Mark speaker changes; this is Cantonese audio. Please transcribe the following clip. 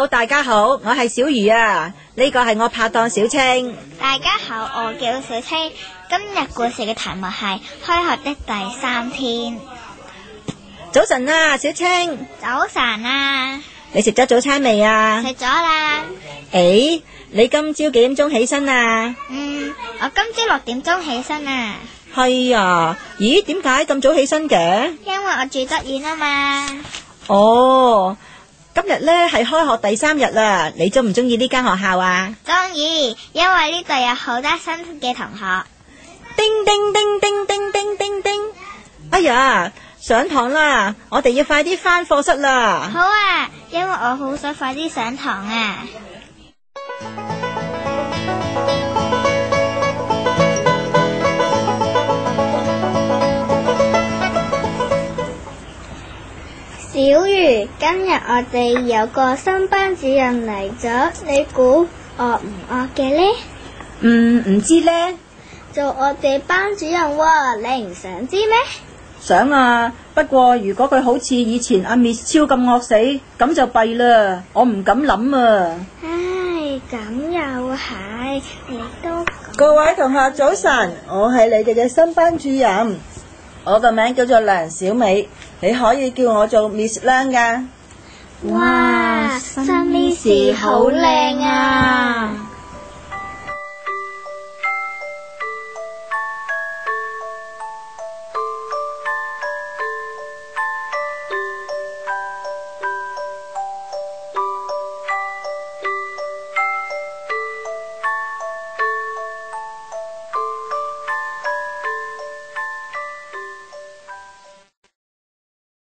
Speaker 1: Hello， 大家好，我係小魚啊，呢個係我拍檔小青。
Speaker 2: 大家好，我叫小青。今日故事嘅題目係開學的第3天。
Speaker 1: 早晨啊，小青。
Speaker 2: 早晨啊。
Speaker 1: 你食咗早餐未啊？
Speaker 2: 食咗啦。
Speaker 1: 誒，你今朝幾點鐘起身啊？
Speaker 2: 我今朝6點鐘起身啊。
Speaker 1: 係啊，咦，點解咁早起身嘅？
Speaker 2: 因為我住得遠啊嘛。
Speaker 1: 哦，今日呢係開學第3日啦，你中唔中意呢間學校啊？
Speaker 2: 中意，因為呢度有好多新嘅同學。
Speaker 1: 叮叮叮叮叮叮叮叮，哎呀，上堂啦，我哋要快啲返課室啦。
Speaker 2: 好啊，因為我好想快啲上堂啊。小魚，今日我哋有個新班主任嚟咗，你估惡唔惡嘅呢？
Speaker 1: 唔知呢。
Speaker 2: 做我哋班主任喎，你唔想知咩？
Speaker 1: 想啊，不過如果佢好似以前阿 Miss 超咁惡死，咁就弊啦，我唔敢諗啊。
Speaker 2: 唉，咁又係，你都
Speaker 3: 各位同學早晨，我係你哋嘅新班主任，我個名叫做梁小美，你可以叫我做 Miss 梁噶。
Speaker 2: 哇，新 Miss 好靚啊！